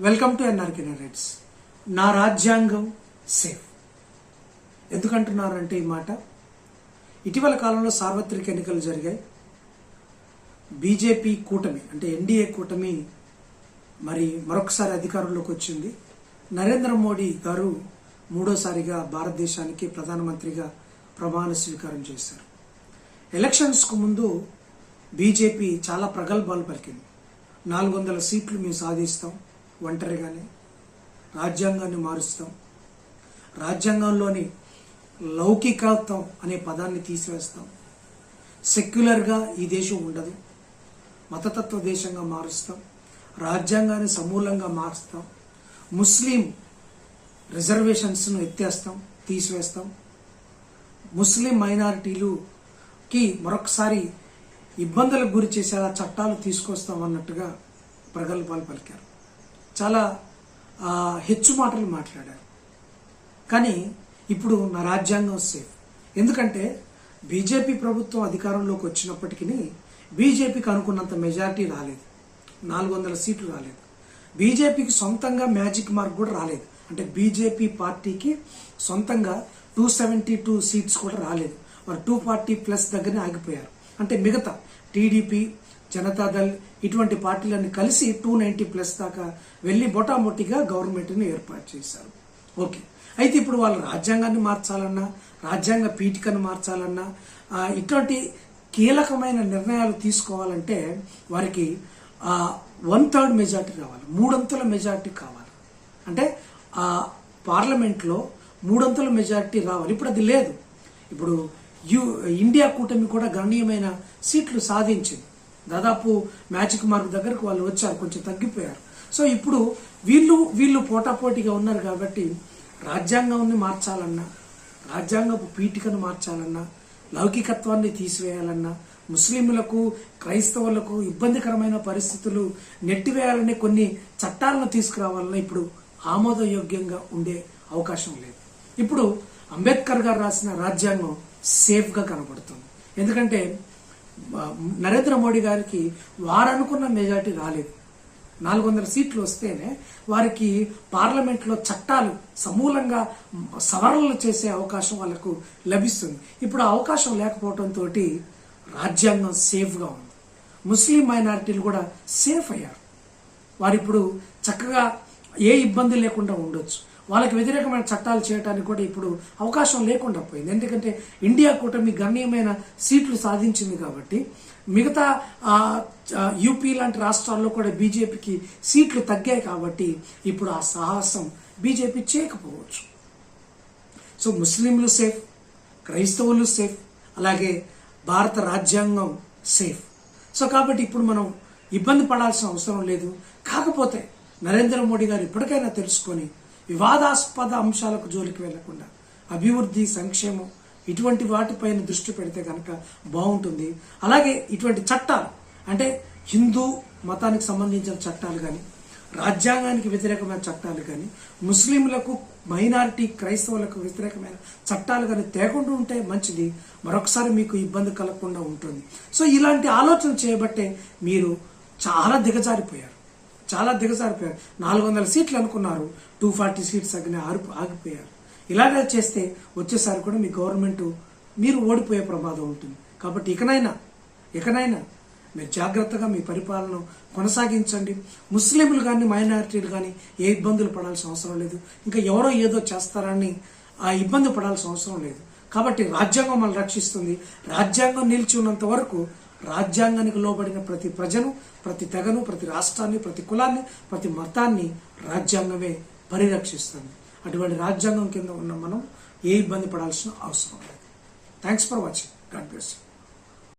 Welcome to NRK rights. నా రాజ్యాంగం safe ఎందుకంటున్నారంటే ఈ మాట, ఇటీవల కాలంలో సార్వత్రిక ఎన్నికలు జరిగాయి. బీజేపీ కూటమి అంటే ఎన్డీఏ కూటమి మరి మరొకసారి అధికారంలోకి వచ్చింది. నరేంద్ర మోడీ గారు మూడోసారిగా భారతదేశానికి ప్రధానమంత్రిగా ప్రమాణ స్వీకారం చేశారు. ఎలక్షన్స్కు ముందు బీజేపీ చాలా ప్రగల్భాలు పలికింది. 400 సీట్లు మేము సాధిస్తాం, ఒంటరిగానే రాజ్యాంగాన్ని మారుస్తాం, రాజ్యాంగంలోని లౌకికత్వం అనే పదాన్ని తీసివేస్తాం, సెక్యులర్గా ఈ దేశం ఉండదు, మతతత్వ దేశంగా మారుస్తాం, రాజ్యాంగాన్ని సమూలంగా మారుస్తాం, ముస్లిం రిజర్వేషన్స్ను ఎత్తేస్తాం, తీసివేస్తాం, ముస్లిం మైనారిటీలుకి మరొకసారి ఇబ్బందులకు గురి చేసేలా చట్టాలు తీసుకొస్తాం అన్నట్టుగా ప్రగల్భాలు పలికారు. చాలా హెచ్చు మాటలు మాట్లాడారు. కానీ ఇప్పుడు నా రాజ్యాంగం సేఫ్. ఎందుకంటే బీజేపీ ప్రభుత్వం అధికారంలోకి వచ్చినప్పటికీ బీజేపీకి అనుకున్నంత మెజారిటీ రాలేదు, 400 సీట్లు రాలేదు. బీజేపీకి సొంతంగా మ్యాజిక్ మార్క్ కూడా రాలేదు. అంటే బీజేపీ పార్టీకి సొంతంగా 272 సీట్స్ కూడా రాలేదు. వారు 240+ దగ్గరనే ఆగిపోయారు. అంటే మిగతా టీడీపీ, జనతాదళ్ ఇటువంటి పార్టీలన్నీ కలిసి 290+ దాకా వెళ్ళి మొటామొటిగా గవర్నమెంట్ని ఏర్పాటు చేశారు. ఓకే, అయితే ఇప్పుడు వాళ్ళు రాజ్యాంగాన్ని మార్చాలన్నా, రాజ్యాంగ పీఠికను మార్చాలన్నా, ఇటువంటి కీలకమైన నిర్ణయాలు తీసుకోవాలంటే వారికి 1/3 మెజార్టీ రావాలి, 3 అంతుల మెజార్టీ కావాలి. అంటే పార్లమెంట్లో 3 అంతుల మెజార్టీ రావాలి. ఇప్పుడు అది లేదు. ఇప్పుడు ఇండియా కూటమి కూడా గణనీయమైన సీట్లు సాధించింది. దాదాపు మ్యాజిక్ మార్క్ దగ్గరకు వాళ్ళు వచ్చారు, కొంచెం తగ్గిపోయారు. సో ఇప్పుడు వీళ్ళు పోటాపోటీగా ఉన్నారు. కాబట్టి రాజ్యాంగాన్ని మార్చాలన్నా, రాజ్యాంగపు పీఠికను మార్చాలన్నా, లౌకికత్వాన్ని తీసివేయాలన్నా, ముస్లింలకు క్రైస్తవులకు ఇబ్బందికరమైన పరిస్థితులు నెట్టివేయాలనే కొన్ని చట్టాలను తీసుకురావాలన్నా ఇప్పుడు ఆమోదయోగ్యంగా ఉండే అవకాశం లేదు. ఇప్పుడు అంబేద్కర్ గారు రాసిన రాజ్యాంగం సేఫ్గా కనబడుతుంది. ఎందుకంటే నరేంద్ర మోడీ గారికి వారు అనుకున్న మెజారిటీ రాలేదు. 400 సీట్లు వస్తేనే వారికి పార్లమెంట్లో చట్టాలు సమూలంగా సవరణలు చేసే అవకాశం వాళ్ళకు లభిస్తుంది. ఇప్పుడు ఆ అవకాశం లేకపోవడంతో రాజ్యాంగం సేఫ్గా ఉంది. ముస్లిం మైనారిటీలు కూడా సేఫ్ అయ్యారు. వారిప్పుడు చక్కగా ఏ ఇబ్బంది లేకుండా ఉండొచ్చు. వాళ్ళకి వ్యతిరేకమైన చట్టాలు చేయడానికి కూడా ఇప్పుడు అవకాశం లేకుండా పోయింది. ఎందుకంటే ఇండియా కూటమి గణనీయమైన సీట్లు సాధించింది. కాబట్టి మిగతా యూపీ లాంటి రాష్ట్రాల్లో కూడా బీజేపీకి సీట్లు తగ్గాయి. కాబట్టి ఇప్పుడు ఆ సాహసం బీజేపీ చేయకపోవచ్చు. సో ముస్లింలు సేఫ్, క్రైస్తవులు సేఫ్, అలాగే భారత రాజ్యాంగం సేఫ్. సో కాబట్టి ఇప్పుడు మనం ఇబ్బంది పడాల్సిన అవసరం లేదు. కాకపోతే నరేంద్ర మోడీ గారు ఇప్పటికైనా తెలుసుకొని వివాదాస్పద అంశాలకు జోలికి వెళ్లకుండా అభివృద్ధి, సంక్షేమం ఇటువంటి వాటిపైన దృష్టి పెడితే కనుక బాగుంటుంది. అలాగే ఇటువంటి చట్టాలు అంటే హిందూ మతానికి సంబంధించిన చట్టాలు కానీ, రాజ్యాంగానికి వ్యతిరేకమైన చట్టాలు కానీ, ముస్లింలకు, మైనారిటీ క్రైస్తవులకు వ్యతిరేకమైన చట్టాలు కానీ తేకుండా ఉంటే మంచిది. మరొకసారి మీకు ఇబ్బంది కలగకుండా ఉంటుంది. సో ఇలాంటి ఆలోచన చేయబట్టే మీరు చాలా దిగజారిపోయారు. 400 సీట్లు అనుకున్నారు, 240 సీట్స్ ఆగిపోయారు. ఇలాగే చేస్తే వచ్చేసారి కూడా మీ గవర్నమెంట్ మీరు ఓడిపోయే ప్రమాదం ఉంటుంది. కాబట్టి ఇకనైనా మీరు జాగ్రత్తగా మీ పరిపాలన కొనసాగించండి. ముస్లింలు కానీ, మైనారిటీలు కానీ ఏ ఇబ్బందులు పడాల్సిన అవసరం లేదు. ఇంకా ఎవరో ఏదో చేస్తారని ఆ ఇబ్బంది పడాల్సిన అవసరం లేదు. కాబట్టి రాజ్యాంగం మనల్ని రక్షిస్తుంది. రాజ్యాంగం నిలిచి ఉన్నంత వరకు రాజ్యాంగానికి లోబడిన ప్రతి ప్రజను, ప్రతి తెగను, ప్రతి రాష్ట్రాన్ని, ప్రతి కులాన్ని, ప్రతి మతాన్ని రాజ్యాంగమే పరిరక్షిస్తుంది. అటువంటి రాజ్యాంగం కింద ఉన్న మనం ఏ ఇబ్బంది పడాల్సిన అవసరం లేదు. Thanks for watching. God bless you.